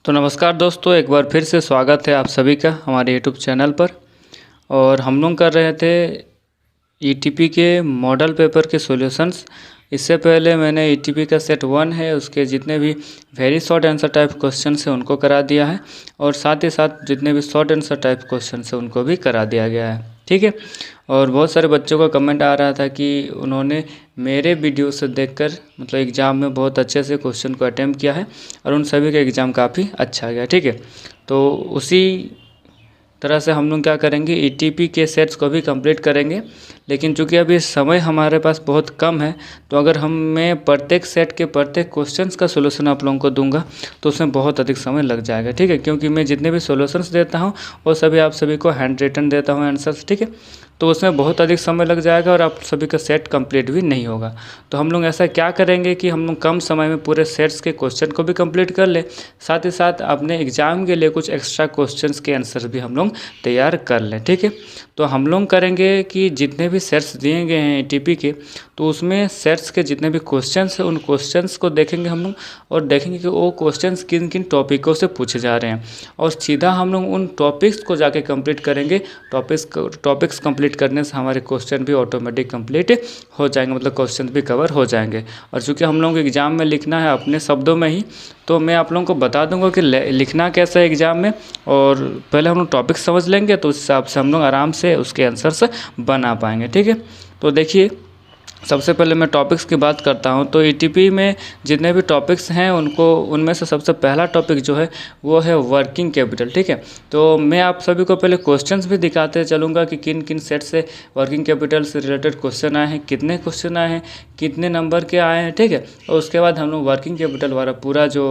तो नमस्कार दोस्तों, एक बार फिर से स्वागत है आप सभी का हमारे यूट्यूब चैनल पर। और हम लोग कर रहे थे ईटीपी के मॉडल पेपर के सॉल्यूशंस। इससे पहले मैंने ईटीपी का सेट 1 है उसके जितने भी very short answer type question हैं उनको करा दिया है, और साथ ही साथ जितने भी शॉर्ट आंसर टाइप क्वेश्चन हैं उनको भी करा दिया गया है। ठीक है। और बहुत सारे बच्चों का कमेंट आ रहा था कि उन्होंने मेरे वीडियो से देखकर मतलब एग्ज़ाम में बहुत अच्छे से क्वेश्चन को अटैम्प्ट किया है और उन सभी का एग्ज़ाम काफ़ी अच्छा गया। ठीक है। तो उसी तरह से हम लोग क्या करेंगे, ईटीपी के सेट्स को भी कंप्लीट करेंगे। लेकिन चूंकि अभी समय हमारे पास बहुत कम है, तो अगर मैं प्रत्येक सेट के प्रत्येक क्वेश्चंस का सोल्यूशन आप लोगों को दूंगा तो उसमें बहुत अधिक समय लग जाएगा। ठीक है। क्योंकि मैं जितने भी सोल्यूशंस देता हूँ वो सभी आप सभी को हैंड रिटन देता हूँ आंसर्स। ठीक है। तो उसमें बहुत अधिक समय लग जाएगा और आप सभी का सेट कंप्लीट भी नहीं होगा। तो हम लोग ऐसा क्या करेंगे कि हम लोग कम समय में पूरे सेट्स के क्वेश्चन को भी कंप्लीट कर लें, साथ ही साथ अपने एग्ज़ाम के लिए कुछ एक्स्ट्रा क्वेश्चंस के आंसर भी हम लोग तैयार कर लें। ठीक है। तो हम लोग करेंगे कि जितने भी सेट्स दिए गए हैं ईटीपी के, तो उसमें सेट्स के जितने भी क्वेश्चंस हैं उन क्वेश्चंस को देखेंगे हम लोग, और देखेंगे कि वो क्वेश्चंस किन किन टॉपिकों से पूछे जा रहे हैं, और सीधा हम लोग उन टॉपिक्स को जाके कंप्लीट करेंगे। टॉपिक्स कंप्लीट करने से हमारे क्वेश्चन भी ऑटोमेटिक कंप्लीट हो जाएंगे, मतलब क्वेश्चन भी कवर हो जाएंगे। और चूँकि हम लोगों को एग्ज़ाम में लिखना है अपने शब्दों में ही, तो मैं आप लोगों को बता दूंगा कि लिखना कैसा है एग्ज़ाम में। और पहले हम लोग टॉपिक समझ लेंगे तो उस हिसाब से हम लोग आराम से उसके आंसर्स बना पाएंगे। ठीक है। तो देखिए, सबसे पहले मैं टॉपिक्स की बात करता हूं। तो ईटीपी में जितने भी टॉपिक्स हैं उनमें से सबसे पहला टॉपिक जो है वो है वर्किंग कैपिटल। ठीक है। तो मैं आप सभी को पहले क्वेश्चंस भी दिखाते चलूँगा कि किन किन सेट से वर्किंग कैपिटल से रिलेटेड क्वेश्चन आए हैं, कितने क्वेश्चन आए हैं, कितने नंबर के आए हैं। ठीक है। और उसके बाद हम लोग वर्किंग कैपिटल वाला पूरा जो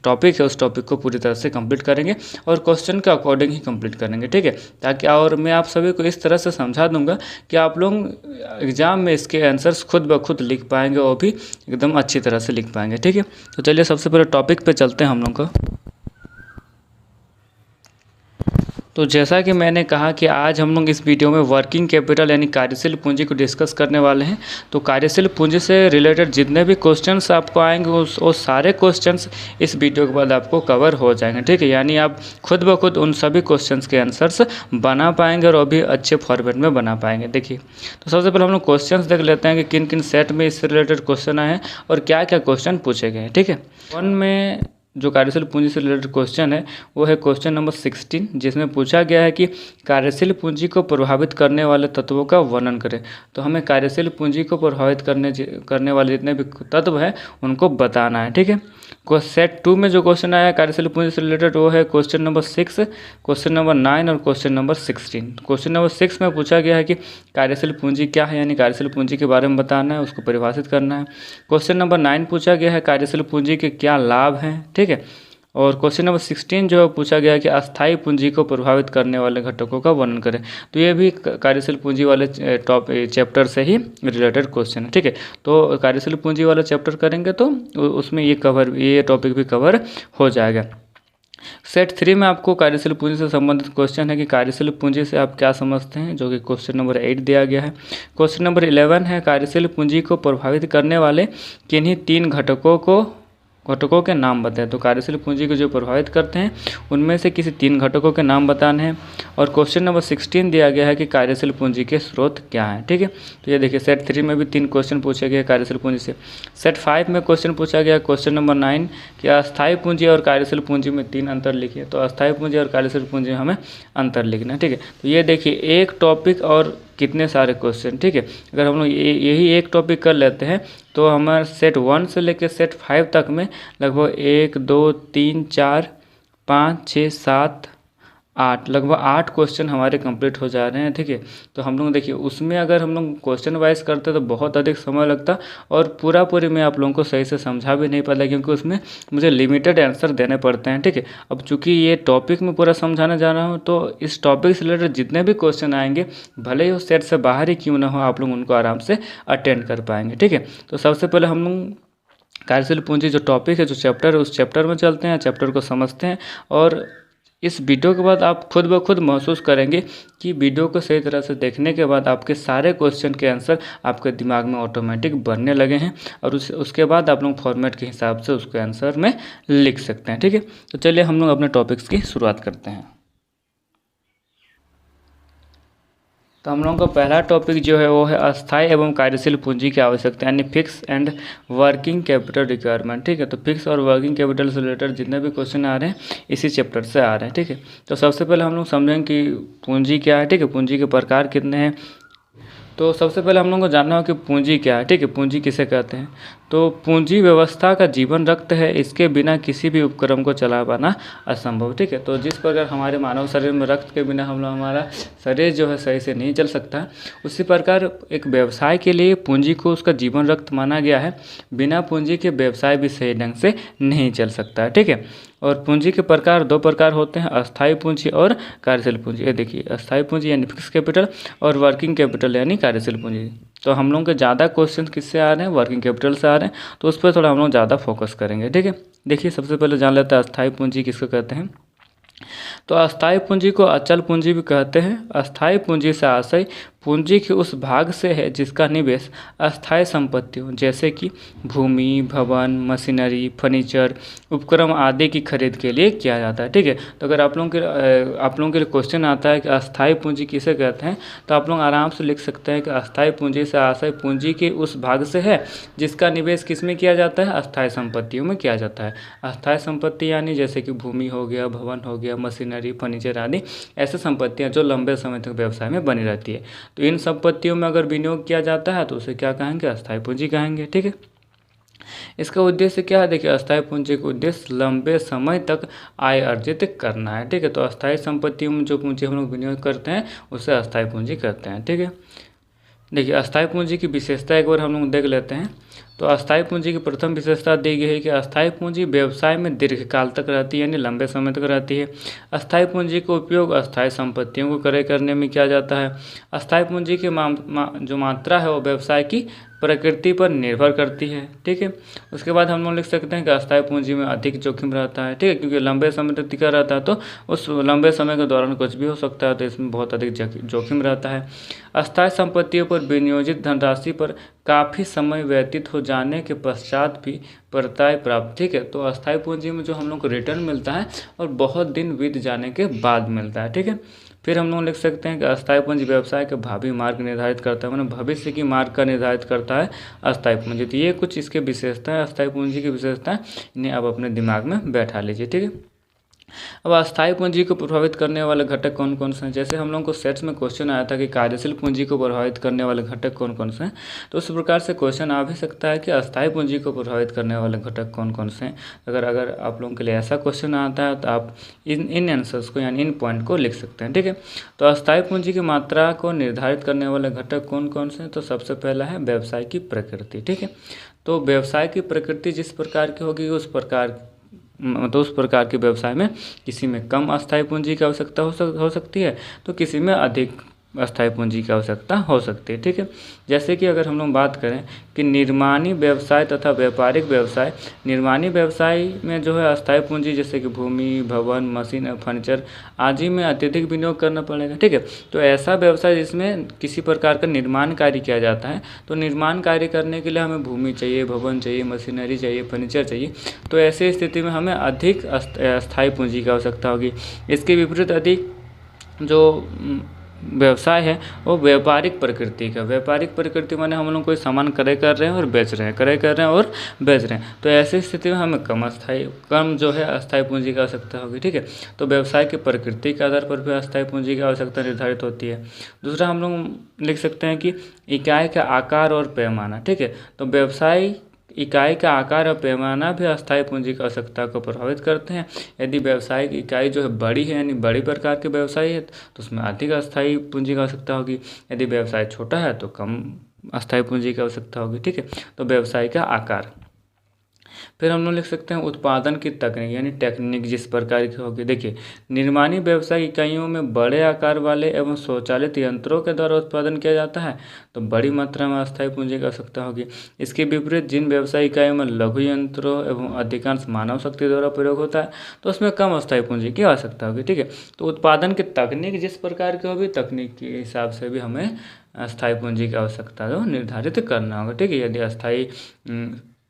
टॉपिक है उस टॉपिक को पूरी तरह से कंप्लीट करेंगे और क्वेश्चन के अकॉर्डिंग ही कंप्लीट करेंगे। ठीक है। ताकि और मैं आप सभी को इस तरह से समझा दूंगा कि आप लोग एग्ज़ाम में इसके आंसर्स खुद ब खुद लिख पाएंगे और भी एकदम अच्छी तरह से लिख पाएंगे। ठीक है। तो चलिए सबसे पहले टॉपिक पे चलते हैं हम लोग का। तो जैसा कि मैंने कहा कि आज हम लोग इस वीडियो में वर्किंग कैपिटल यानी कार्यशील पूंजी को डिस्कस करने वाले हैं। तो कार्यशील पूंजी से रिलेटेड जितने भी क्वेश्चंस आपको आएंगे वो सारे क्वेश्चंस इस वीडियो के बाद आपको कवर हो जाएंगे। ठीक है। यानी आप खुद ब खुद उन सभी क्वेश्चंस के आंसर्स बना पाएंगे और अभी अच्छे फॉर्मेट में बना पाएंगे। देखिए, तो सबसे पहले हम लोग क्वेश्चन देख लेते हैं कि किन किन सेट में इससे रिलेटेड क्वेश्चन आए हैं और क्या क्या क्वेश्चन पूछे गए हैं। ठीक है। 1 में जो कार्यशील पूंजी से रिलेटेड क्वेश्चन है वो है क्वेश्चन नंबर 16, जिसमें पूछा गया है कि कार्यशील पूंजी को प्रभावित करने वाले तत्वों का वर्णन करें। तो हमें कार्यशील पूंजी को प्रभावित करने वाले जितने भी तत्व हैं उनको बताना है। ठीक है। सेट 2 में जो क्वेश्चन आया है कार्यशील पूंजी से रिलेटेड वो है क्वेश्चन नंबर 6, क्वेश्चन नंबर 9 और क्वेश्चन नंबर 16। क्वेश्चन नंबर 6 में पूछा गया है कि कार्यशील पूंजी क्या है, यानी कार्यशील पूंजी के बारे में बताना है, उसको परिभाषित करना है। क्वेश्चन नंबर 9 पूछा गया है कार्यशील पूंजी के क्या लाभ हैं। ठीक है। और क्वेश्चन नंबर 16 जो है पूछा गया है कि अस्थायी पूंजी को प्रभावित करने वाले घटकों का वर्णन करें। तो ये भी कार्यशील पूंजी वाले चैप्टर से ही रिलेटेड क्वेश्चन है। ठीक है। तो कार्यशील पूंजी वाला चैप्टर करेंगे तो उसमें ये टॉपिक भी कवर हो जाएगा। सेट 3 में आपको कार्यशील पूंजी से संबंधित क्वेश्चन है कि कार्यशील पूंजी से आप क्या समझते हैं, जो कि क्वेश्चन नंबर 8 दिया गया है। क्वेश्चन नंबर 11 है कार्यशील पूंजी को प्रभावित करने वाले किन्हीं 3 घटकों के नाम बताएं। तो कार्यशील पूंजी को जो प्रभावित करते हैं उनमें से किसी 3 घटकों के नाम बताने हैं। और क्वेश्चन नंबर 16 दिया गया है कि कार्यशील पूंजी के स्रोत क्या हैं। ठीक है। तो ये देखिए, सेट 3 में भी 3 क्वेश्चन पूछे गए कार्यशील पूंजी से। सेट 5 में क्वेश्चन पूछा गया क्वेश्चन नंबर 9 कि अस्थायी पूंजी और कार्यशील पूंजी में 3 अंतर लिखिए। तो अस्थायी पूंजी और कार्यशील पूंजी में हमें अंतर लिखना है। ठीक है। तो ये देखिए, एक टॉपिक और कितने सारे क्वेश्चन। ठीक है। अगर हम लोग यही एक टॉपिक कर लेते हैं तो हमारे सेट 1 से लेकर सेट 5 तक में लगभग 1 2 3 4 5 6 7 8 लगभग 8 क्वेश्चन हमारे कंप्लीट हो जा रहे हैं। ठीक है। तो हम लोग देखिए, उसमें अगर हम लोग क्वेश्चन वाइज करते तो बहुत अधिक समय लगता और पूरी मैं आप लोगों को सही से समझा भी नहीं पाता, क्योंकि उसमें मुझे लिमिटेड आंसर देने पड़ते हैं। ठीक है। अब चूंकि ये टॉपिक में पूरा समझाने जा रहा हूँ तो इस टॉपिक से रिलेटेड जितने भी क्वेश्चन आएंगे, भले ही उस सेट से बाहर ही क्यों ना हो, आप लोग उनको आराम से अटेंड कर पाएंगे। ठीक है। तो सबसे पहले हम लोग कार्यशील पूंजी जो टॉपिक है, जो चैप्टर है, उस चैप्टर में चलते हैं, चैप्टर को समझते हैं और इस वीडियो के बाद आप खुद ब खुद महसूस करेंगे कि वीडियो को सही तरह से देखने के बाद आपके सारे क्वेश्चन के आंसर आपके दिमाग में ऑटोमेटिक बनने लगे हैं और उसके बाद आप लोग फॉर्मेट के हिसाब से उसके आंसर में लिख सकते हैं। ठीक है, तो चलिए हम लोग अपने टॉपिक्स की शुरुआत करते हैं। तो हम लोगों का पहला टॉपिक जो है वो है अस्थायी एवं कार्यशील पूंजी की आवश्यकता, यानी fix and working capital requirement. ठीक है, तो फिक्स और वर्किंग कैपिटल से रिलेटेड जितने भी क्वेश्चन आ रहे हैं इसी चैप्टर से आ रहे हैं। ठीक है, तो सबसे पहले हम लोग समझेंगे कि पूंजी क्या है। ठीक है, पूंजी के प्रकार कितने हैं। तो सबसे पहले हम लोगों को जानना हो कि पूंजी क्या है। ठीक है, पूंजी किसे कहते हैं। तो पूंजी व्यवस्था का जीवन रक्त है, इसके बिना किसी भी उपक्रम को चला पाना असंभव। ठीक है, तो जिस प्रकार हमारे मानव शरीर में रक्त के बिना हमारा शरीर जो है सही से नहीं चल सकता, उसी प्रकार एक व्यवसाय के लिए पूंजी को उसका जीवन रक्त माना गया है। बिना पूंजी के व्यवसाय भी सही ढंग से नहीं चल सकता है। ठीक है, और पूंजी के प्रकार दो प्रकार होते हैं, अस्थायी पूंजी और कार्यशील पूंजी। ये देखिए, अस्थायी पूंजी यानी फिक्स कैपिटल और वर्किंग कैपिटल यानी कार्यशील पूंजी। तो हम लोगों के ज़्यादा क्वेश्चन किससे आ रहे हैं, वर्किंग कैपिटल से आ रहे हैं, तो उस पर थोड़ा हम लोग ज़्यादा फोकस करेंगे। ठीक है, देखिए सबसे पहले जान लेते हैं अस्थायी पूंजी किसको कहते हैं। तो अस्थायी पूंजी को अचल पूंजी भी कहते हैं। अस्थायी पूंजी से आशय पूंजी के उस भाग से है जिसका निवेश अस्थायी संपत्तियों जैसे कि भूमि, भवन, मशीनरी, फर्नीचर, उपकरण आदि की खरीद के लिए किया जाता है। ठीक है, तो अगर आप लोगों के लिए क्वेश्चन आता है कि अस्थायी पूंजी किसे कहते हैं, तो आप लोग आराम से लिख सकते हैं कि अस्थायी पूंजी से आशय पूंजी के उस भाग से है जिसका निवेश किस में किया जाता है, अस्थायी संपत्तियों में किया जाता है। अस्थायी संपत्ति यानी जैसे कि भूमि हो गया, भवन हो गया, मशीनरी, फर्नीचर आदि ऐसे संपत्तियाँ जो लंबे समय तक व्यवसाय में बनी रहती है। तो इन संपत्तियों में अगर विनियोग किया जाता है तो उसे क्या कहेंगे, अस्थायी पूंजी कहेंगे। ठीक है, इसका उद्देश्य क्या है, देखिए अस्थायी पूंजी का उद्देश्य लंबे समय तक आय अर्जित करना है। ठीक है, तो अस्थायी संपत्तियों में जो पूंजी हम लोग विनियोग करते हैं उसे अस्थायी पूंजी कहते हैं। ठीक है, देखिए अस्थायी पूंजी की विशेषता एक बार हम लोग देख लेते हैं। तो अस्थायी पूंजी की प्रथम विशेषता दी गई है कि अस्थायी पूंजी व्यवसाय में दीर्घकाल तक रहती है, यानी लंबे समय तक रहती है। अस्थायी पूंजी का उपयोग अस्थायी संपत्तियों को क्रय करने में किया जाता है। अस्थायी पूंजी की जो मात्रा है वो व्यवसाय की प्रकृति पर निर्भर करती है। ठीक है, उसके बाद हम लोग लिख सकते हैं कि अस्थायी पूंजी में अधिक जोखिम रहता है। ठीक है, क्योंकि लंबे समय तक टिका रहता है तो उस लंबे समय के दौरान कुछ भी हो सकता है, तो इसमें बहुत अधिक जोखिम रहता है। अस्थायी संपत्तियों पर विनियोजित धनराशि पर काफ़ी समय व्यतीत हो जाने के पश्चात भी परताई प्राप्त। ठीक है, तो अस्थायी पूंजी में जो हम लोग को रिटर्न मिलता है और बहुत दिन बीत जाने के बाद मिलता है। ठीक है, फिर हम लोग लिख सकते हैं कि अस्थायी पूंजी व्यवसाय के भावी मार्ग निर्धारित करता है, मतलब भविष्य की मार्ग का निर्धारित करता है अस्थायी पूंजी। तो ये कुछ इसके विशेषताएं, अस्थायी पूंजी की विशेषताएं, इन्हें आप अपने दिमाग में बैठा लीजिए। ठीक है, अब अस्थायी पूंजी को प्रभावित करने वाले घटक कौन कौन से हैं। जैसे हम लोगों को सेट्स में क्वेश्चन आया था कि कार्यशील पूंजी को प्रभावित करने वाले घटक कौन कौन से हैं, तो उस प्रकार से क्वेश्चन आ भी सकता है कि अस्थायी पूंजी को प्रभावित करने वाले घटक कौन कौन से हैं। अगर आप लोगों के लिए ऐसा क्वेश्चन आता है तो आप इन आंसर्स को यानी इन पॉइंट को लिख सकते हैं। ठीक है, तो अस्थायी पूंजी की मात्रा को निर्धारित करने वाले घटक कौन कौन से हैं, तो सबसे पहला है व्यवसाय की प्रकृति। ठीक है, तो व्यवसाय की प्रकृति जिस प्रकार की होगी उस प्रकार के व्यवसाय में किसी में कम अस्थायी पूंजी की आवश्यकता हो सकती है, तो किसी में अधिक अस्थायी पूंजी की आवश्यकता हो सकती है। ठीक है, जैसे कि अगर हम लोग बात करें कि निर्माणी व्यवसाय तथा व्यापारिक व्यवसाय, निर्माणी व्यवसाय में जो है अस्थायी पूंजी जैसे कि भूमि, भवन, मशीन, फर्नीचर आदि में अत्यधिक विनियोग करना पड़ेगा। ठीक है, तो ऐसा व्यवसाय जिसमें किसी प्रकार का निर्माण कार्य किया जाता है, तो निर्माण कार्य करने के लिए हमें भूमि चाहिए, भवन चाहिए, मशीनरी चाहिए, फर्नीचर चाहिए, तो ऐसी स्थिति में हमें अधिक अस्थायी पूंजी की आवश्यकता होगी। इसके विपरीत अधिक जो व्यवसाय है वो व्यापारिक प्रकृति का। व्यापारिक प्रकृति माने हम लोग कोई सामान क्रय कर रहे हैं और बेच रहे हैं, क्रय कर रहे हैं और बेच रहे हैं, तो ऐसी स्थिति में हमें कम जो है अस्थायी पूंजी की आवश्यकता होगी। ठीक है, तो व्यवसाय की प्रकृति के आधार पर भी अस्थायी पूंजी की आवश्यकता निर्धारित होती है। दूसरा हम लोग लिख सकते हैं कि इकाई का आकार और पैमाना। ठीक है, तो व्यवसाय इकाई का आकार और पैमाना भी अस्थायी पूंजी की आवश्यकता को प्रभावित करते हैं। यदि व्यवसायिक इकाई जो है बड़ी है यानी बड़ी प्रकार के व्यवसाय है तो उसमें अधिक अस्थायी पूंजी की आवश्यकता होगी। यदि व्यवसाय छोटा है तो कम अस्थायी पूंजी की आवश्यकता होगी। ठीक है, तो व्यवसाय का आकार। फिर हम लोग लिख सकते हैं उत्पादन की तकनीक यानी टेक्निक जिस प्रकार की होगी। देखिए, निर्माणी व्यवसाय इकाइयों में बड़े आकार वाले एवं स्वचालित यंत्रों के द्वारा उत्पादन किया जाता है, तो बड़ी मात्रा में अस्थायी पूंजी की आवश्यकता होगी। इसके विपरीत जिन व्यवसाय इकाइयों में लघु यंत्रों एवं अधिकांश मानव शक्ति द्वारा प्रयोग होता है, तो उसमें कम अस्थायी पूंजी की आवश्यकता होगी। ठीक है, तो उत्पादन की तकनीक जिस प्रकार की होगी, तकनीक के हिसाब से भी हमें अस्थायी पूंजी की आवश्यकता जो निर्धारित करना होगा। ठीक है,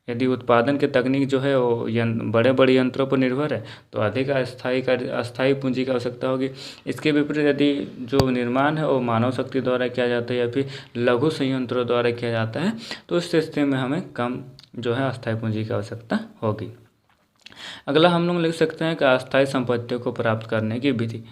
यदि उत्पादन की तकनीक जो है वो बड़े बड़े यंत्रों पर निर्भर है, तो अधिक अस्थायी पूंजी की आवश्यकता होगी। इसके विपरीत यदि जो निर्माण है वो मानव शक्ति द्वारा किया जाता है या फिर लघु संयंत्रों द्वारा किया जाता है, तो उस स्थिति में हमें कम जो है अस्थायी पूंजी की आवश्यकता होगी। अगला हम लोग लिख सकते हैं कि अस्थायी संपत्तियों को प्राप्त करने की विधि।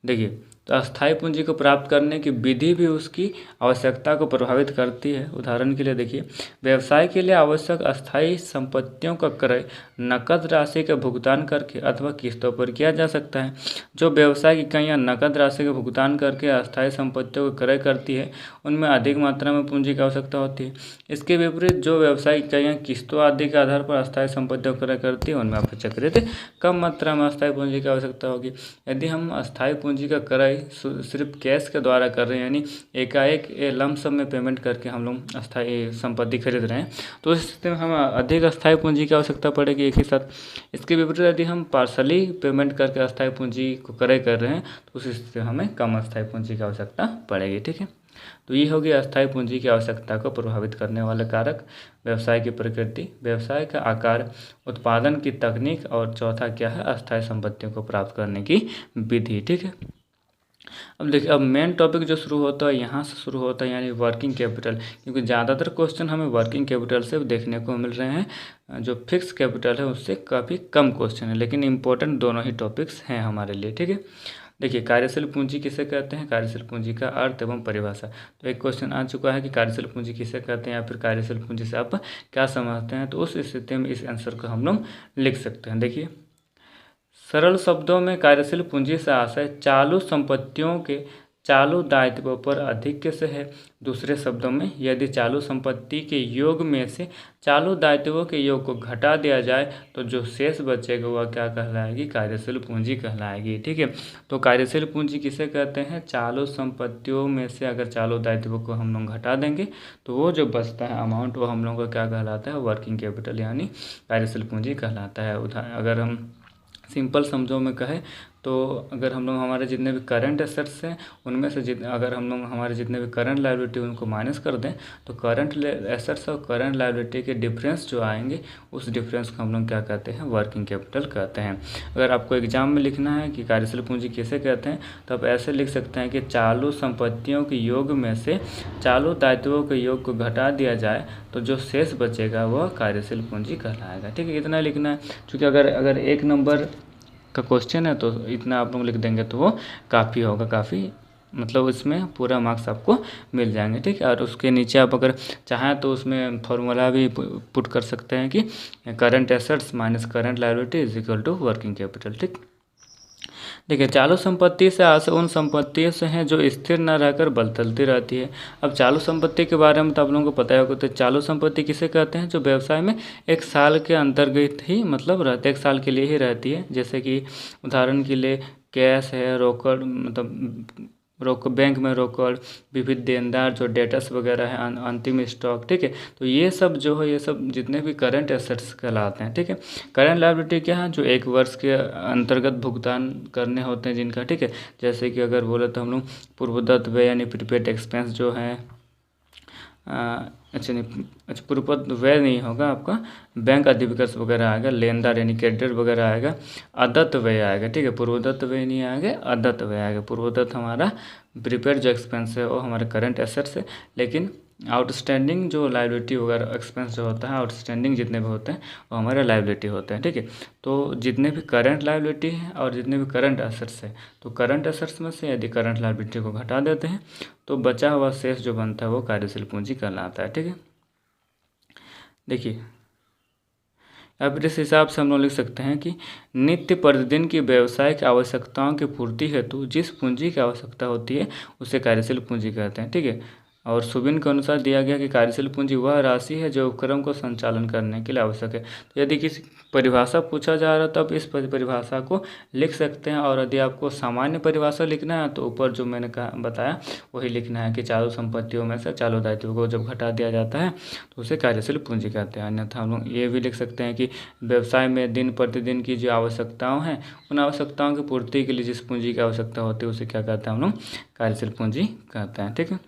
देखिए, तो अस्थायी पूंजी को प्राप्त करने की विधि भी उसकी आवश्यकता को प्रभावित करती है। उदाहरण के लिए देखिए, व्यवसाय के लिए आवश्यक अस्थायी संपत्तियों का क्रय नकद राशि का भुगतान करके अथवा किस्तों पर किया जा सकता है। जो व्यवसाय इकाइयाँ नकद राशि का भुगतान करके अस्थायी संपत्तियों का क्रय करती है, उनमें अधिक मात्रा में पूंजी की आवश्यकता होती है। इसके विपरीत जो व्यवसाय इकाइयाँ किस्तों आदि के आधार पर अस्थायी संपत्तियों का क्रय करती है, उनमें अपेक्षाकृत कम मात्रा में अस्थायी पूंजी की आवश्यकता होगी। यदि हम अस्थायी पूंजी का क्रय सिर्फ कैश के द्वारा कर रहे हैं, यानी एकाएक लमसम में पेमेंट करके हम लोग अस्थायी संपत्ति खरीद रहे हैं, तो इस स्थिति में हमें अधिक अस्थायी पूंजी की आवश्यकता पड़ेगी एक ही साथ। इसके विपरीत यदि हम पार्सली पेमेंट करके अस्थायी पूंजी को क्रय कर रहे हैं, तो उस स्थिति में हमें कम अस्थायी पूंजी की आवश्यकता पड़ेगी। ठीक है, तो ये होगी अस्थायी पूंजी की आवश्यकता को प्रभावित करने वाले कारक, व्यवसाय की प्रकृति, व्यवसाय का आकार, उत्पादन की तकनीक, और चौथा क्या है, अस्थायी संपत्तियों को प्राप्त करने की विधि। ठीक है, अब देखिए, अब मेन टॉपिक जो शुरू होता है यहाँ से शुरू होता है, यानी वर्किंग कैपिटल, क्योंकि ज़्यादातर क्वेश्चन हमें वर्किंग कैपिटल से देखने को मिल रहे हैं। जो फिक्स कैपिटल है उससे काफ़ी कम क्वेश्चन है, लेकिन इंपॉर्टेंट दोनों ही टॉपिक्स हैं हमारे लिए। ठीक है, देखिए, कार्यशील पूंजी किसे कहते हैं, कार्यशील पूंजी का अर्थ एवं परिभाषा। तो एक क्वेश्चन आ चुका है कि कार्यशील पूंजी किसे कहते हैं या फिर कार्यशील पूंजी से आप क्या समझते हैं, तो उस स्थिति में इस आंसर को हम लोग लिख सकते हैं। देखिए, सरल शब्दों में कार्यशील पूंजी से आशय चालू संपत्तियों के चालू दायित्वों पर अधिक से है। दूसरे शब्दों में, यदि चालू संपत्ति के योग में से चालू दायित्वों के योग को घटा दिया जाए, तो जो शेष बचेगा वह क्या कहलाएगी, कार्यशील पूंजी कहलाएगी। ठीक है, तो कार्यशील पूंजी किसे कहते हैं, चालू संपत्तियों में से अगर चालू दायित्वों को हम लोग घटा देंगे, तो वो जो बचता है अमाउंट, वो हम लोग का क्या कहलाता है, वर्किंग कैपिटल यानी कार्यशील पूंजी कहलाता है। अगर हम सिंपल शब्दों में कहें तो अगर हम लोग हमारे जितने भी करंट एसेट्स हैं उनमें से अगर हम लोग हमारे जितने भी करंट लायबिलिटी उनको माइनस कर दें, तो करंट एसेट्स और करंट लायबिलिटी के डिफरेंस जो आएंगे, उस डिफरेंस को हम लोग क्या कहते हैं, वर्किंग कैपिटल कहते हैं। अगर आपको एग्जाम में लिखना है कि कार्यशील पूंजी किसे कहते हैं, तो आप ऐसे लिख सकते हैं कि चालू संपत्तियों के योग में से चालू दायित्वों के योग को घटा दिया जाए, तो जो शेष बचेगा वह कार्यशील पूंजी कहलाएगा। ठीक है, इतना लिखना है। क्योंकि अगर एक नंबर का क्वेश्चन है तो इतना आप लोग लिख देंगे तो वो काफ़ी होगा, काफ़ी मतलब इसमें पूरा मार्क्स आपको मिल जाएंगे। ठीक है, और उसके नीचे आप अगर चाहें तो उसमें फॉर्मूला भी पुट कर सकते हैं कि current assets minus current liability is equal to working capital. ठीक, देखिए, चालू संपत्ति से आशय उन संपत्तियों से हैं जो स्थिर न रहकर बदलती रहती है। अब चालू संपत्ति के बारे में तो आप लोगों को पता होगा, तो चालू संपत्ति किसे कहते हैं, जो व्यवसाय में एक साल के अंतर्गत ही मतलब रहते, एक साल के लिए ही रहती है। जैसे कि उदाहरण के लिए कैश है, रोकड़ मतलब बैंक में रोकड़, विविध देनदार जो डेटर्स वगैरह है, अंतिम स्टॉक। ठीक है, तो ये सब जो है, ये सब जितने भी करंट एसेट्स कहलाते हैं। ठीक है, करंट लायबिलिटी क्या है, जो एक वर्ष के अंतर्गत भुगतान करने होते हैं जिनका। ठीक है, जैसे कि अगर बोले तो हम लोग पूर्वदत्त व्यय यानी प्रीपेड एक्सपेंस जो है, पूर्वदत्त व्यय नहीं होगा आपका, बैंक अधिविकर्ष वगैरह आएगा, लेनदार यानी क्रेडिटर वगैरह आएगा, अदत्त व्यय आएगा। ठीक है, पूर्वदत्त व्यय नहीं आएगा, अदत्त व्यय आएगा। पूर्वदत्त हमारा प्रीपेड जो एक्सपेंस है वो हमारे करंट एसेट्स है, लेकिन आउटस्टैंडिंग जो लायबिलिटी वगैरह एक्सपेंस जो होता है, आउटस्टैंडिंग जितने भी होते हैं वो हमारे लायबिलिटी होते हैं। ठीक है, तो जितने भी करंट लायबिलिटी है और जितने भी करंट एसेट्स है, तो करंट एसेट्स में से यदि करंट लायबिलिटी को घटा देते हैं तो बचा हुआ शेष जो बनता है वो कार्यशील पूंजी कहलाता है। ठीक है, देखिए, अब इस हिसाब से हम लोग लिख सकते हैं कि नित्य प्रतिदिन की व्यावसायिक आवश्यकताओं की पूर्ति हेतु जिस पूंजी की आवश्यकता होती है उसे कार्यशील पूंजी कहते हैं। ठीक है, और सुबिन के अनुसार दिया गया कि कार्यशील पूंजी वह राशि है जो उपक्रम को संचालन करने के लिए आवश्यक है। तो यदि किसी परिभाषा पूछा जा रहा है तो आप इस परिभाषा को लिख सकते हैं, और यदि आपको सामान्य परिभाषा लिखना है तो ऊपर जो मैंने बताया वही लिखना है कि चालू संपत्तियों में से चालू दायित्वों को जब घटा दिया जाता है तो उसे कार्यशील पूंजी कहते हैं। अन्यथा हम लोग ये भी लिख सकते हैं कि व्यवसाय में दिन प्रतिदिन की जो आवश्यकताओं हैं उन आवश्यकताओं की पूर्ति के लिए जिस पूंजी की आवश्यकता होती है उसे क्या कहते हैं हम लोग, कार्यशील पूंजी कहते हैं। ठीक है,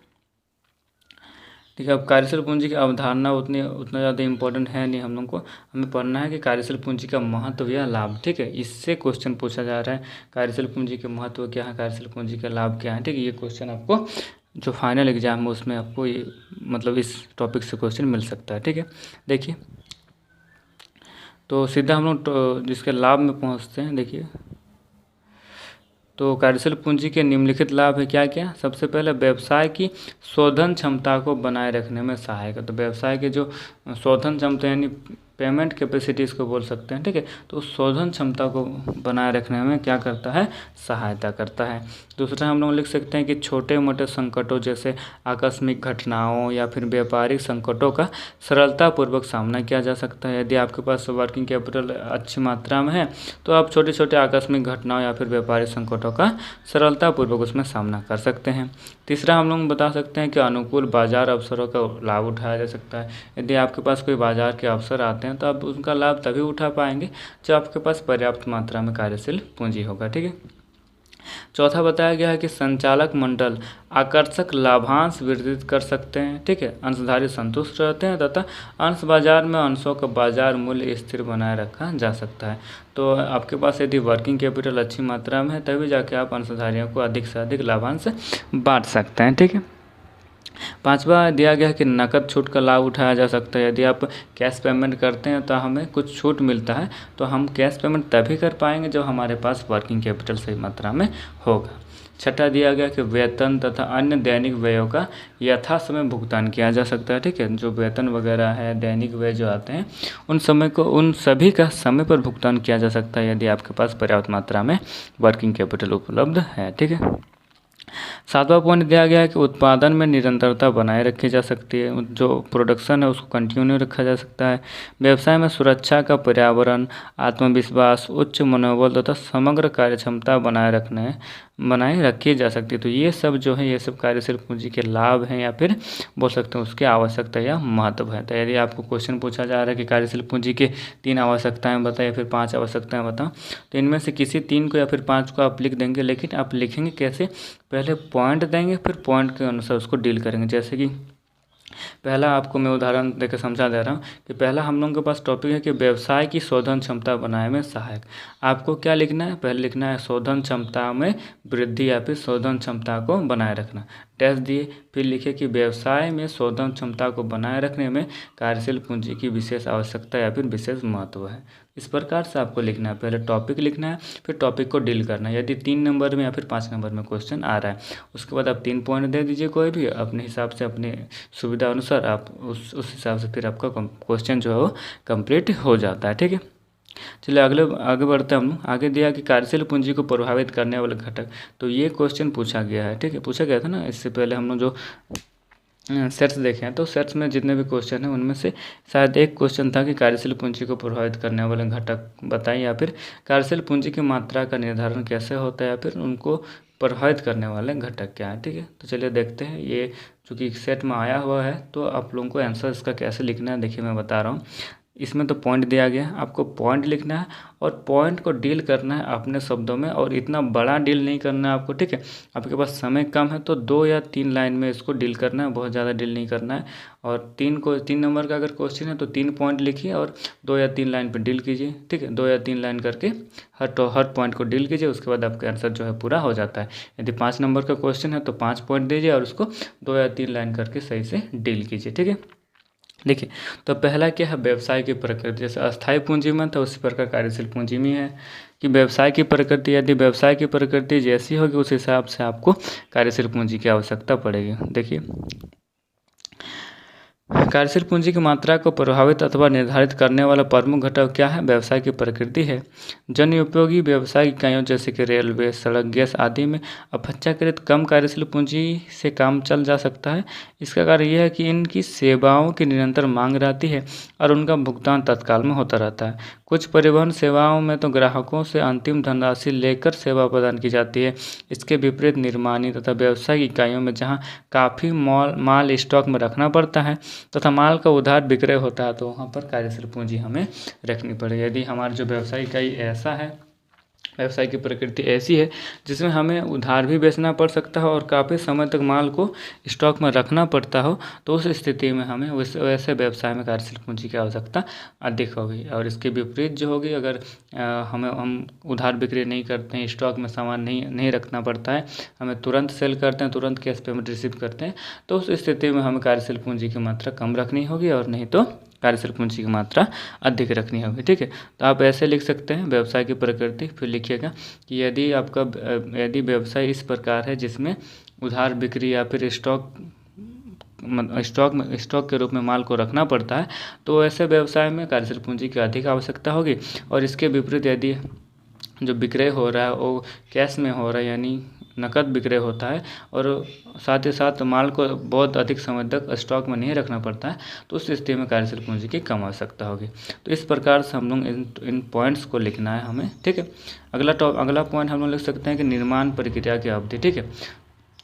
ठीक है। अब कार्यशील पूंजी की अवधारणा उतना ज़्यादा इम्पोर्टेंट है नहीं, हम लोग को हमें पढ़ना है कि कार्यशील पूंजी का महत्व या लाभ। ठीक है, इससे क्वेश्चन पूछा जा रहा है, कार्यशील पूंजी के महत्व क्या है, कार्यशील पूंजी का लाभ क्या है। ठीक है, ये क्वेश्चन आपको जो फाइनल एग्जाम है उसमें आपको ये मतलब इस टॉपिक से क्वेश्चन मिल सकता है। ठीक है, देखिए तो सीधा हम लोग जिसके लाभ में पहुँचते हैं। देखिए तो कार्यशील पूंजी के निम्नलिखित लाभ है क्या क्या। सबसे पहले व्यवसाय की शोधन क्षमता को बनाए रखने में सहायक है। तो व्यवसाय के जो शोधन क्षमता यानी पेमेंट कैपेसिटी इसको बोल सकते हैं। ठीक है, तो शोधन क्षमता को बनाए रखने में क्या करता है, सहायता करता है। दूसरा हम लोग लिख सकते हैं कि छोटे मोटे संकटों जैसे आकस्मिक घटनाओं या फिर व्यापारिक संकटों का सरलतापूर्वक सामना किया जा सकता है। यदि आपके पास वर्किंग कैपिटल अच्छी मात्रा में है तो आप छोटे छोटे आकस्मिक घटनाओं या फिर व्यापारिक संकटों का सरलतापूर्वक उसमें सामना कर सकते हैं। तीसरा हम लोग बता सकते हैं कि अनुकूल बाजार अवसरों का लाभ उठाया जा सकता है। यदि आपके पास कोई बाजार के अवसर आते हैं तो आप उनका लाभ तभी उठा पाएंगे जब आपके पास पर्याप्त मात्रा में कार्यशील पूंजी होगा। ठीक है, चौथा बताया गया है कि संचालक मंडल आकर्षक लाभांश वितरित कर सकते हैं। ठीक है, अंशधारी संतुष्ट रहते हैं तथा अंश बाजार में अंशों का बाजार मूल्य स्थिर बनाए रखा जा सकता है। तो आपके पास यदि वर्किंग कैपिटल अच्छी मात्रा में है तभी जाके आप अंशधारियों को अधिक से अधिक लाभांश बांट सकते हैं। ठीक है, पांचवा दिया गया है कि नकद छूट का लाभ उठाया जा सकता है। यदि आप कैश पेमेंट करते हैं तो हमें कुछ छूट मिलता है, तो हम कैश पेमेंट तभी कर पाएंगे जब हमारे पास वर्किंग कैपिटल सही मात्रा में होगा। छठा दिया गया कि वेतन तथा अन्य दैनिक व्ययों का यथा समय भुगतान किया जा सकता है। ठीक है, जो वेतन वगैरह है, दैनिक व्यय जो आते हैं उन सभी का समय पर भुगतान किया जा सकता है यदि आपके पास पर्याप्त मात्रा में वर्किंग कैपिटल उपलब्ध है। ठीक है, सातवां पॉइंट दिया गया है कि उत्पादन में निरंतरता बनाए रखी जा सकती है। जो प्रोडक्शन है उसको कंटिन्यू रखा जा सकता है। व्यवसाय में सुरक्षा का पर्यावरण, आत्मविश्वास, उच्च मनोबल तथा समग्र कार्यक्षमता बनाए रखी जा सकती है। तो ये सब जो है ये सब कार्यशील पूंजी के लाभ हैं या फिर बोल सकते हैं उसकी आवश्यकता या महत्व है। तो यदि आपको क्वेश्चन पूछा जा रहा है कि कार्यशील पूंजी के 3 आवश्यकताएं बताएं या फिर 5 आवश्यकताएं बताओ, तो इनमें से किसी 3 को या फिर 5 को आप लिख देंगे। लेकिन आप लिखेंगे कैसे, पहले पॉइंट देंगे फिर पॉइंट के अनुसार उसको डील करेंगे। जैसे कि पहला आपको मैं उदाहरण देकर समझा दे रहा हूँ कि पहला हम लोगों के पास टॉपिक है कि व्यवसाय की शोधन क्षमता बनाने में सहायक। आपको क्या लिखना है, पहले लिखना है शोधन क्षमता में वृद्धि या फिर शोधन क्षमता को बनाए रखना, डैश दिए, फिर लिखे कि व्यवसाय में शोधन क्षमता को बनाए रखने में कार्यशील पूंजी की विशेष आवश्यकता या फिर विशेष महत्व है। इस प्रकार से आपको लिखना है, पहले टॉपिक लिखना है फिर टॉपिक को डील करना है। यदि 3 नंबर में या फिर 5 नंबर में क्वेश्चन आ रहा है उसके बाद आप 3 पॉइंट दे दीजिए, कोई भी अपने हिसाब से अपने सुविधा अनुसार आप उस हिसाब से फिर आपका क्वेश्चन जो है वो कंप्लीट हो जाता है। ठीक है, चलिए आगे बढ़ते हैं हम लोग। आगे दिया कि कार्यशील पूंजी को प्रभावित करने वाले घटक, तो ये क्वेश्चन पूछा गया है। ठीक है, पूछा गया था ना इससे पहले हम लोग जो सेट्स देखे हैं, तो सेट्स में जितने भी क्वेश्चन हैं उनमें से शायद एक क्वेश्चन था कि कार्यशील पूंजी को प्रभावित करने वाले घटक बताएं, या फिर कार्यशील पूंजी की मात्रा का निर्धारण कैसे होता है, या फिर उनको प्रभावित करने वाले घटक क्या है। ठीक है, तो चलिए देखते हैं। ये चूँकि सेट में आया हुआ है तो आप लोगों को आंसर इसका कैसे लिखना है देखिए मैं बता रहा हूँ। इसमें तो पॉइंट दिया गया है, आपको पॉइंट लिखना है और पॉइंट को डील करना है अपने शब्दों में, और इतना बड़ा डील नहीं करना है आपको। ठीक है, आपके पास समय कम है तो 2 या 3 लाइन में इसको डील करना है, बहुत ज़्यादा डील नहीं करना है। और 3 नंबर का अगर क्वेश्चन है तो 3 पॉइंट लिखिए और 2 या 3 लाइन पर डील कीजिए। ठीक है, 2 या 3 लाइन करके हर पॉइंट को डील कीजिए, उसके बाद आपका आंसर जो है पूरा हो जाता है। यदि 5 नंबर का क्वेश्चन है तो 5 पॉइंट दीजिए और उसको 2 या 3 लाइन करके सही से डील कीजिए। ठीक है, देखिए तो पहला क्या है, व्यवसाय की प्रकृति। जैसे अस्थायी पूंजी में तो उसी प्रकार कार्यशील पूंजी में है कि व्यवसाय की प्रकृति, यदि व्यवसाय की प्रकृति जैसी होगी उस हिसाब से आपको कार्यशील पूंजी की आवश्यकता पड़ेगी। देखिए कार्यशील पूंजी की मात्रा को प्रभावित अथवा निर्धारित करने वाला प्रमुख घटक क्या है? व्यवसाय की प्रकृति है। जन उपयोगी व्यावसायिक इकाइयों जैसे कि रेलवे, सड़क, गैस आदि में अपेक्षाकृत कम कार्यशील पूंजी से काम चल जा सकता है। इसका कारण यह है कि इनकी सेवाओं की निरंतर मांग रहती है और उनका भुगतान तत्काल में होता रहता है। कुछ परिवहन सेवाओं में तो ग्राहकों से अंतिम धनराशि लेकर सेवा प्रदान की जाती है। इसके विपरीत निर्माणी तथा व्यावसायिक इकाइयों में जहाँ काफ़ी माल स्टॉक में रखना पड़ता है तथा माल का उधार विक्रय होता है, तो वहाँ पर कार्यशील पूंजी हमें रखनी पड़ेगी। यदि हमारा जो व्यवसाय इकाई ऐसा है, व्यवसाय की प्रकृति ऐसी है जिसमें हमें उधार भी बेचना पड़ सकता है और काफ़ी समय तक माल को स्टॉक में रखना पड़ता हो, तो उस स्थिति में हमें वैसे व्यवसाय में कार्यशील पूंजी की आवश्यकता अधिक होगी। और इसके विपरीत जो होगी, अगर हम उधार बिक्री नहीं करते हैं, स्टॉक में सामान नहीं रखना पड़ता है, हमें तुरंत सेल करते हैं, तुरंत कैश पेमेंट रिसीव करते हैं, तो उस स्थिति में हमें कार्यशील पूंजी की मात्रा कम रखनी होगी और नहीं तो कार्यशील पूंजी की मात्रा अधिक रखनी होगी। ठीक है, तो आप ऐसे लिख सकते हैं व्यवसाय की प्रकृति, फिर लिखिएगा कि यदि व्यवसाय इस प्रकार है जिसमें उधार बिक्री या फिर स्टॉक के रूप में माल को रखना पड़ता है, तो ऐसे व्यवसाय में कार्यशील पूंजी की अधिक आवश्यकता होगी। और इसके विपरीत यदि जो विक्रय हो रहा है वो कैश में हो रहा है, यानी नकद विक्रय होता है और साथ ही साथ माल को बहुत अधिक समय तक स्टॉक में नहीं रखना पड़ता है, तो उस स्थिति में कार्यशील पूंजी की कम आवश्यकता होगी। तो इस प्रकार से हम लोग इन पॉइंट्स को लिखना है हमें। ठीक है, अगला पॉइंट हम लोग लिख सकते हैं कि निर्माण प्रक्रिया की अवधि। ठीक है,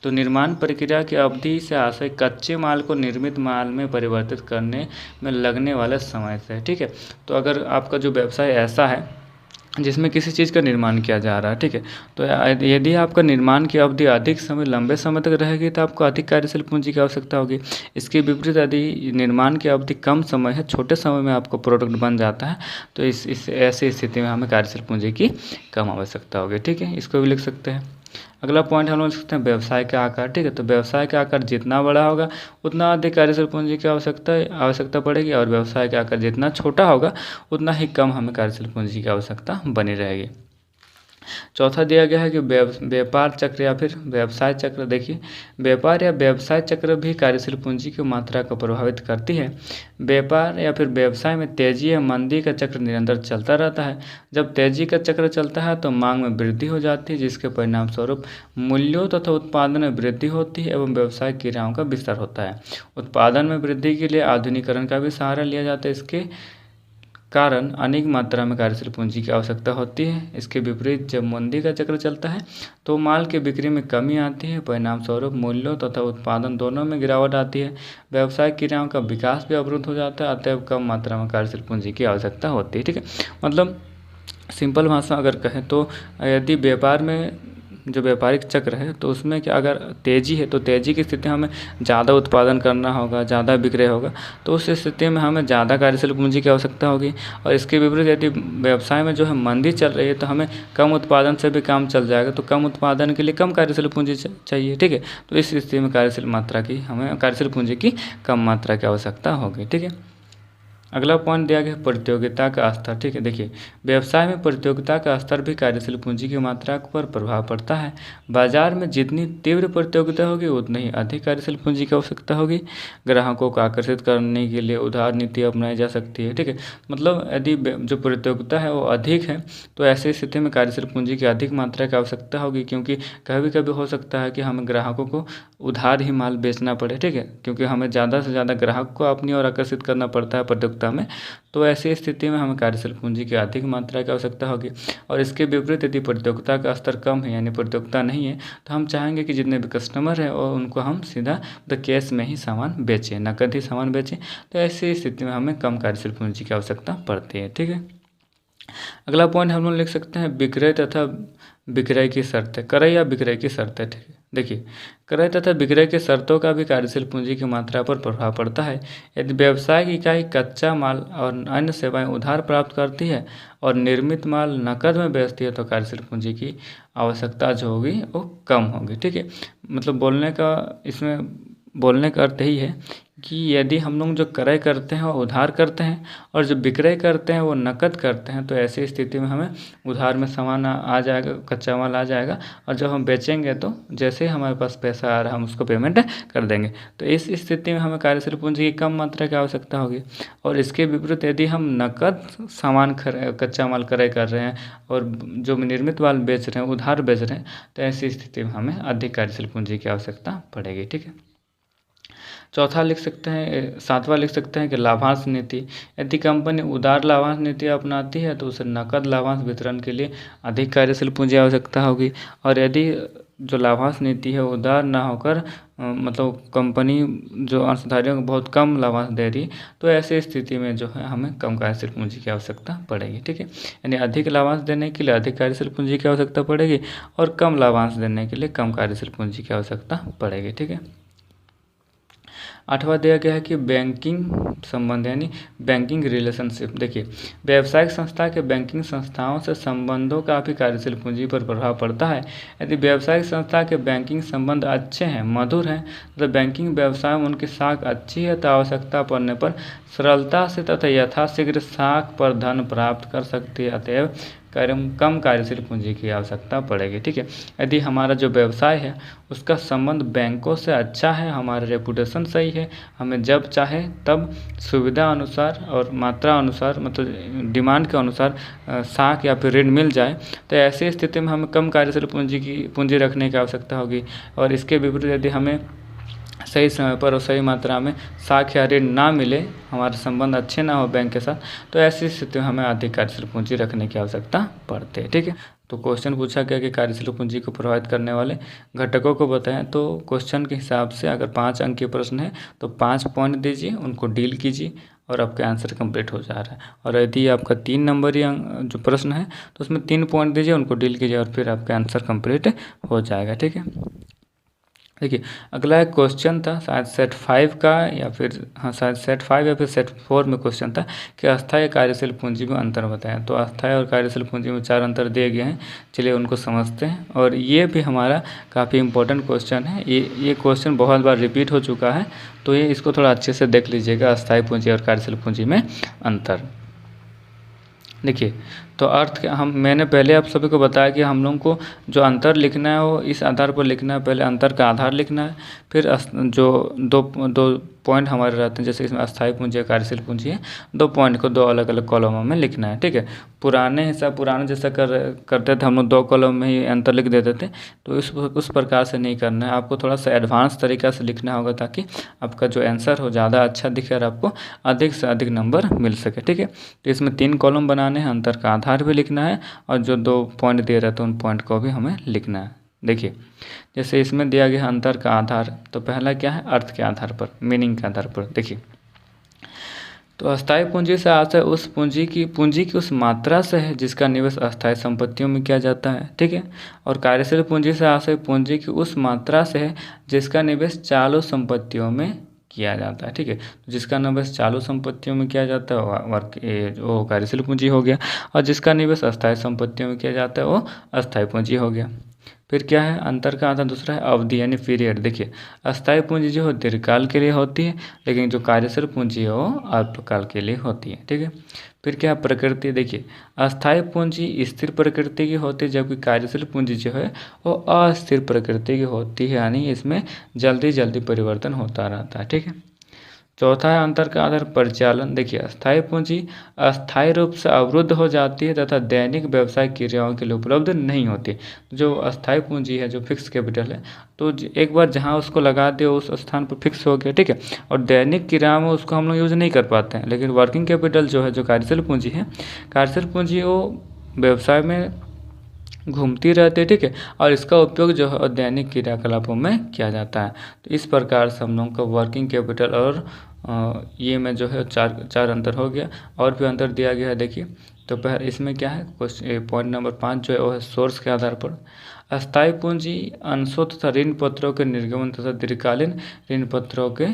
तो निर्माण प्रक्रिया की अवधि से आशय कच्चे माल को निर्मित माल में परिवर्तित करने में लगने वाले समय से। ठीक है, तो अगर आपका जो व्यवसाय ऐसा है जिसमें किसी चीज़ का निर्माण किया जा रहा है, ठीक है, तो यदि आपका निर्माण की अवधि अधिक समय लंबे समय तक रहेगी तो आपको अधिक कार्यशील पूंजी की आवश्यकता होगी। इसके विपरीत यदि निर्माण की अवधि कम समय है, छोटे समय में आपको प्रोडक्ट बन जाता है, तो इस ऐसी स्थिति में हमें कार्यशील पूंजी की कम आवश्यकता होगी। ठीक है, इसको भी लिख सकते हैं। अगला पॉइंट हम लोग लिख सकते हैं व्यवसाय का आकार। ठीक है, तो व्यवसाय का आकार जितना बड़ा होगा उतना अधिक कार्यशील पूंजी की आवश्यकता पड़ेगी और व्यवसाय का आकार जितना छोटा होगा उतना ही कम हमें कार्यशील पूंजी की आवश्यकता बनी रहेगी। चौथा दिया गया है कि व्यापार चक्र या फिर व्यवसाय चक्र। देखिए, व्यापार या व्यवसाय चक्र भी कार्यशील पूंजी की मात्रा को प्रभावित करती है। व्यापार या फिर व्यवसाय में तेजी या मंदी का चक्र निरंतर चलता रहता है। जब तेजी का चक्र चलता है तो मांग में वृद्धि हो जाती है, जिसके परिणाम स्वरूप मूल्यों तथा उत्पादन में वृद्धि होती है एवं व्यवसाय क्रियाओं का विस्तार होता है। उत्पादन में वृद्धि के लिए आधुनिकीकरण का भी सहारा लिया जाता है। इसके कारण अनेक मात्रा में कार्यशील पूंजी की आवश्यकता होती है। इसके विपरीत जब मंदी का चक्र चलता है तो माल की बिक्री में कमी आती है, परिणाम स्वरूप मूल्यों तथा उत्पादन दोनों में गिरावट आती है। व्यवसाय क्रियाओं का विकास भी अवरुद्ध हो जाता है, अतएव कम मात्रा में कार्यशील पूंजी की आवश्यकता होती है। ठीक है, मतलब सिंपल भाषा अगर कहें तो यदि व्यापार में जो व्यापारिक चक्र है तो उसमें क्या, अगर तेज़ी है तो तेज़ी की स्थिति में हमें ज़्यादा उत्पादन करना होगा, ज़्यादा विक्रय होगा, तो उस स्थिति में हमें ज़्यादा कार्यशील पूंजी की आवश्यकता होगी। और इसके विपरीत यदि व्यवसाय में जो है मंदी चल रही है तो हमें कम उत्पादन से भी काम चल जाएगा, तो कम उत्पादन के लिए कम कार्यशील पूंजी चाहिए। ठीक है, तो इस स्थिति में कार्यशील पूंजी की कम मात्रा की आवश्यकता होगी। ठीक है, अगला पॉइंट दिया गया प्रतियोगिता का स्तर। ठीक है, देखिए, व्यवसाय में प्रतियोगिता का स्तर भी कार्यशील पूंजी की मात्रा पर प्रभाव पड़ता है। बाजार में जितनी तीव्र प्रतियोगिता होगी उतनी ही अधिक कार्यशील पूंजी की आवश्यकता होगी। ग्राहकों को आकर्षित करने के लिए उधार नीति अपनाई जा सकती है। ठीक है, मतलब यदि जो प्रतियोगिता है वो अधिक है तो ऐसी स्थिति में कार्यशील पूंजी की अधिक मात्रा की आवश्यकता होगी, क्योंकि कभी कभी हो सकता है कि हमें ग्राहकों को उधार ही माल बेचना पड़े। ठीक है, क्योंकि हमें ज़्यादा से ज़्यादा ग्राहक को अपनी ओर आकर्षित करना पड़ता है प्रतियोगिता में, तो ऐसी स्थिति में हमें कार्यशील पूंजी की अधिक मात्रा की आवश्यकता होगी। और इसके विपरीत यदि प्रतियोगिता का स्तर कम है, यानी प्रतियोगिता नहीं है, तो हम चाहेंगे कि जितने भी कस्टमर हैं और उनको हम सीधा कैश में ही सामान बेचें, नकद ही सामान बेचें, तो ऐसी स्थिति में हमें कम कार्यशील पूंजी की आवश्यकता पड़ती है। ठीक है, अगला पॉइंट हम लोग लिख सकते हैं विक्रय तथा विक्रय की शर्तें, क्रय या विक्रय की शर्तें। ठीक है, देखिए, क्रय तथा विक्रय की शर्तों का भी कार्यशील पूंजी की मात्रा पर प्रभाव पड़ता है। यदि व्यवसाय की इकाई कच्चा माल और अन्य सेवाएं उधार प्राप्त करती है और निर्मित माल नकद में बेचती है तो कार्यशील पूंजी की आवश्यकता जो होगी वो कम होगी। ठीक है, मतलब बोलने का इसमें बोलने का अर्थ यही है कि यदि हम लोग जो क्रय करते हैं वो उधार करते हैं और जो विक्रय करते हैं वो नकद करते हैं, तो ऐसी स्थिति में हमें उधार में सामान आ जाएगा, कच्चा माल आ जाएगा, और जब हम बेचेंगे तो जैसे ही हमारे पास पैसा आ रहा है हम उसको पेमेंट कर देंगे। तो इस स्थिति में हमें कार्यशील पूंजी की कम मात्रा की आवश्यकता होगी। और इसके विपरीत यदि हम नकद सामान कच्चा माल क्रय कर रहे हैं और जो निर्मित माल बेच रहे हैं, उधार बेच रहे हैं, तो ऐसी स्थिति में हमें अधिक कार्यशील पूंजी की आवश्यकता पड़ेगी। ठीक है, चौथा लिख सकते हैं, सातवां लिख सकते हैं कि लाभांश नीति। यदि कंपनी उदार लाभांश नीति अपनाती है तो उसे नकद लाभांश वितरण के लिए अधिक कार्यशील पूंजी आवश्यकता होगी। और यदि जो लाभांश नीति है उदार ना होकर मतलब कंपनी जो अंशधारियों को बहुत कम लाभांश दे रही, तो ऐसी स्थिति में जो है हमें कम कार्यशील पूंजी की आवश्यकता पड़ेगी। ठीक है, यानी अधिक लाभांश देने के लिए अधिक कार्यशील पूंजी की आवश्यकता पड़ेगी और कम लाभांश देने के लिए कम कार्यशील पूंजी की आवश्यकता पड़ेगी। ठीक है, आठवां दिया गया है कि बैंकिंग संबंध यानी बैंकिंग रिलेशनशिप। देखिए, व्यावसायिक संस्था के बैंकिंग संस्थाओं से संबंधों का भी कार्यशील पूंजी पर प्रभाव पड़ता है। यदि व्यावसायिक संस्था के बैंकिंग संबंध अच्छे हैं, मधुर हैं, तो बैंकिंग व्यवसाय में उनकी साख अच्छी है, तो आवश्यकता पड़ने पर सरलता से तथा यथाशीघ्र साख पर धन प्राप्त कर सकती है, अतएव कम कार्यशील पूंजी की आवश्यकता पड़ेगी। ठीक है, यदि हमारा जो व्यवसाय है उसका संबंध बैंकों से अच्छा है, हमारा रेपुटेशन सही है, हमें जब चाहे तब सुविधा अनुसार और मात्रा अनुसार मतलब डिमांड के अनुसार साख या फिर ऋण मिल जाए, तो ऐसी स्थिति में हमें कम कार्यशील पूंजी रखने की आवश्यकता होगी। और इसके विपरीत यदि हमें सही समय पर और सही मात्रा में साख या ऋण ना मिले, हमारे संबंध अच्छे ना हो बैंक के साथ, तो ऐसी स्थिति में हमें अधिक कार्यशील पूंजी रखने की आवश्यकता पड़ती है। ठीक है, तो क्वेश्चन पूछा गया कि कार्यशील पूंजी को प्रभावित करने वाले घटकों को बताएं। तो क्वेश्चन के हिसाब से अगर 5 अंक के प्रश्न है तो 5 पॉइंट दीजिए, उनको डील कीजिए और आपका आंसर कंप्लीट हो जा रहा है। और यदि आपका 3 नंबर या जो प्रश्न है तो उसमें 3 पॉइंट दीजिए, उनको डील कीजिए और फिर आपका आंसर कंप्लीट हो जाएगा। ठीक है, देखिए अगला एक क्वेश्चन था शायद सेट 5 का या फिर शायद सेट 5 या फिर सेट 4 में क्वेश्चन था कि अस्थायी कार्यशील पूंजी में अंतर बताएं। तो अस्थायी और कार्यशील पूंजी में 4 अंतर दिए गए हैं, चलिए उनको समझते हैं। और ये भी हमारा काफ़ी इंपॉर्टेंट क्वेश्चन है, ये क्वेश्चन बहुत बार रिपीट हो चुका है, तो ये इसको थोड़ा अच्छे से देख लीजिएगा, अस्थायी पूंजी और कार्यशील पूंजी में अंतर। देखिए, तो अर्थ मैंने पहले आप सभी को बताया कि हम लोगों को जो अंतर लिखना है वो इस आधार पर लिखना है। पहले अंतर का आधार लिखना है, फिर जो दो पॉइंट हमारे रहते हैं, जैसे इसमें अस्थायी पूंजी या कार्यशील पूंजी है, 2 पॉइंट को 2 अलग अलग कॉलमों में लिखना है। ठीक है, पुराने जैसा करते थे हम लोग 2 कॉलम में ही अंतर लिख देते थे, तो उस प्रकार से नहीं करना है, आपको थोड़ा सा एडवांस तरीका से लिखना होगा ताकि आपका जो आंसर हो ज़्यादा अच्छा दिखे और आपको अधिक से अधिक नंबर मिल सके। ठीक है, तो इसमें 3 कॉलम बनाने हैं, अंतर का आधार भी लिखना है और जो 2 पॉइंट दिए रहते हैं उन पॉइंट को भी हमें लिखना है। देखिए, जैसे इसमें दिया गया अंतर का आधार, तो पहला क्या है, अर्थ के आधार पर, मीनिंग के आधार पर। देखिए, तो अस्थायी पूंजी से आशय उस पूंजी की उस मात्रा से है जिसका निवेश अस्थायी संपत्तियों में किया जाता है। ठीक है, और कार्यशील पूंजी से आशय पूंजी की उस मात्रा से है जिसका निवेश चालू संपत्तियों में किया जाता है। ठीक है, तो जिसका निवेश चालू संपत्तियों में किया जाता है वो कार्यशील पूंजी हो गया, और जिसका निवेश अस्थायी संपत्तियों में किया जाता है वो अस्थायी पूंजी हो गया। फिर क्या है, अंतर का आधार दूसरा है अवधि यानी पीरियड। देखिए, अस्थायी पूंजी जो है दीर्घकाल के लिए होती है, लेकिन जो कार्यशील पूंजी है वो अल्पकाल के लिए होती है। ठीक है, फिर क्या है, प्रकृति। देखिए, अस्थायी पूंजी स्थिर प्रकृति की होती है, जबकि कार्यशील पूंजी जो है वो अस्थिर प्रकृति की होती है, यानी इसमें जल्दी जल्दी परिवर्तन होता रहता है। ठीक है, चौथा है अंतर का आधार परिचालन। देखिए, अस्थायी पूंजी अस्थायी रूप से अवरुद्ध हो जाती है तथा दैनिक व्यवसायिक क्रियाओं के लिए उपलब्ध नहीं होती। जो अस्थायी पूंजी है, जो फिक्स कैपिटल है, तो एक बार जहां उसको लगा दिया उस स्थान पर फिक्स हो गया। ठीक है, और दैनिक क्रियाओं में उसको हम लोग यूज़ नहीं कर पाते हैं। लेकिन वर्किंग कैपिटल जो है, जो कार्यशील पूंजी है, कार्यशील पूंजी वो व्यवसाय में घूमती रहती है। ठीक है, और इसका उपयोग जो है दैनिक क्रियाकलापों में किया जाता है। तो इस प्रकार से हम लोगों का वर्किंग कैपिटल और ये में जो है चार अंतर हो गया। और भी अंतर दिया गया है, देखिए। तो पहले इसमें क्या है, पॉइंट नंबर 5 जो है वो है सोर्स के आधार पर। अस्थायी पूंजी अंशों तथा ऋण पत्रों के निर्गमन तथा दीर्घकालीन ऋण पत्रों के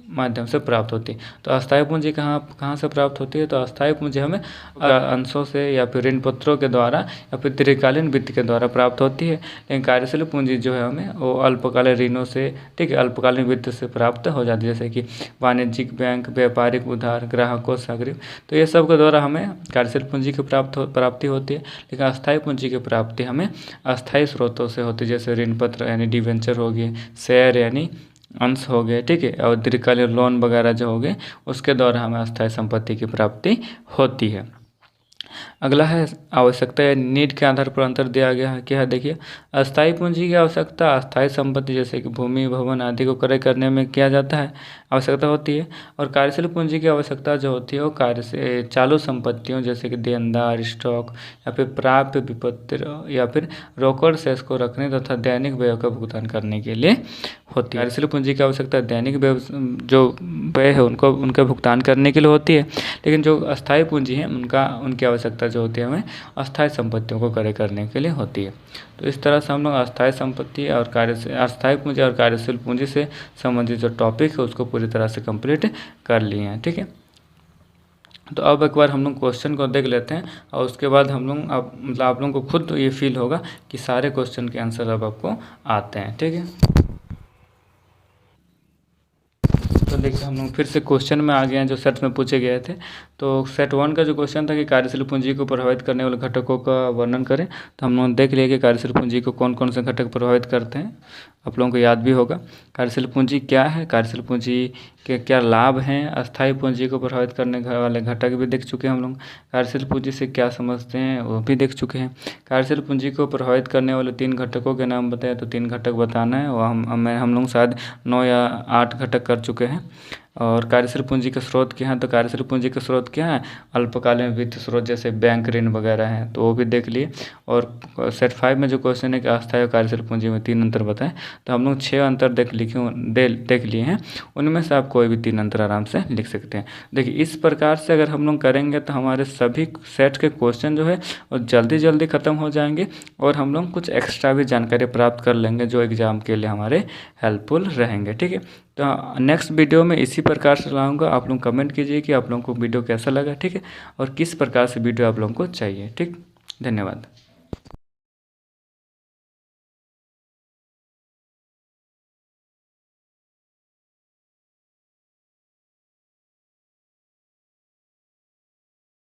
माध्यम से प्राप्त होती है। तो अस्थायी पूंजी कहाँ से प्राप्त होती है? तो अस्थायी पूंजी हमें अंशों से या फिर ऋण पत्रों के द्वारा या फिर दीर्घकालीन वित्त के द्वारा प्राप्त होती है। लेकिन कार्यशील पूंजी जो है हमें वो अल्पकालीन ऋणों से, ठीक है, अल्पकालीन वित्त से प्राप्त हो जाती है, जैसे कि वाणिज्यिक बैंक, व्यापारिक उधार, ग्राहकों से अग्रिम। तो ये सब के द्वारा हमें कार्यशील पूंजी की प्राप्ति होती है। लेकिन अस्थायी पूंजी की प्राप्ति हमें अस्थायी स्रोतों से होती है, जैसे ऋण पत्र यानी डिवेंचर हो गए, शेयर यानी अंश हो गए, ठीक है, और दीर्घकालीन लोन वगैरह जो हो गए, उसके द्वारा हमें अस्थायी संपत्ति की प्राप्ति होती है। अगला है आवश्यकता या नीड के आधार पर अंतर दिया गया है। क्या है देखिए, अस्थायी पूंजी की आवश्यकता अस्थायी संपत्ति जैसे कि भूमि, भवन आदि को क्रय करने में किया जाता है, आवश्यकता होती है। और कार्यशील पूंजी की आवश्यकता जो होती है वो कार्य से चालू संपत्तियों जैसे कि देनदार, स्टॉक या फिर प्राप्य विपत्र या फिर रोकड़ शेष को रखने तथा दैनिक व्यय का भुगतान करने के लिए होती है। कार्यशील पूंजी की आवश्यकता दैनिक व्यय जो व्यय है उनका भुगतान करने के लिए होती है। लेकिन जो अस्थायी पूंजी है उनकी आवश्यकता जो होती है हमें अस्थायी संपत्तियों को क्रय करने के लिए होती है। तो इस तरह से हम लोग अस्थायी संपत्ति और अस्थायी पूंजी और कार्यशील पूंजी से संबंधित जो टॉपिक है उसको पूरी तरह से कंप्लीट कर लिए हैं, ठीक है। तो अब एक बार हम लोग क्वेश्चन को देख लेते हैं और उसके बाद हम लोग मतलब आप लोगों को खुद ये फील होगा कि सारे क्वेश्चन के आंसर अब आपको आते हैं, ठीक है। तो देखिए हम लोग फिर से क्वेश्चन में आ गए हैं जो सेट में पूछे गए थे। तो सेट 1 का जो क्वेश्चन था कि कार्यशील पूंजी को प्रभावित करने वाले घटकों का वर्णन करें, तो हम लोग देख लिए कि कार्यशील पूंजी को कौन कौन से घटक प्रभावित करते हैं, आप लोगों को याद भी होगा। कार्यशील पूंजी क्या है, कार्यशील पूंजी के क्या लाभ हैं, अस्थायी पूंजी को प्रभावित करने वाले घटक भी देख चुके हैं हम लोग। कार्यशील पूंजी से क्या समझते हैं वो भी देख चुके हैं। कार्यशील पूंजी को प्रभावित करने वाले 3 घटकों के नाम बताए, तो 3 घटक बताना है, वो हम लोग शायद 9 या 8 घटक कर चुके हैं। और कार्यशील पूंजी के स्रोत क्या हैं, तो कार्यशील पूंजी के स्रोत क्या हैं, अल्पकालीन वित्त स्रोत जैसे बैंक ऋण वगैरह हैं, तो वो भी देख लिए। और सेट 5 में जो क्वेश्चन है कि अस्थायी और कार्यशील पूंजी में 3 अंतर बताएं, तो हम लोग 6 अंतर देख लिए हैं, उनमें से आप कोई भी 3 अंतर आराम से लिख सकते हैं। देखिए इस प्रकार से अगर हम लोग करेंगे तो हमारे सभी सेट के क्वेश्चन जो है वो जल्दी जल्दी ख़त्म हो जाएंगे और हम लोग कुछ एक्स्ट्रा भी जानकारी प्राप्त कर लेंगे जो एग्ज़ाम के लिए हमारे हेल्पफुल रहेंगे, ठीक है। तो नेक्स्ट वीडियो में इसी प्रकार से लाऊंगा, आप लोग कमेंट कीजिए कि आप लोगों को वीडियो कैसा लगा, ठीक है, और किस प्रकार से वीडियो आप लोगों को चाहिए, ठीक। धन्यवाद।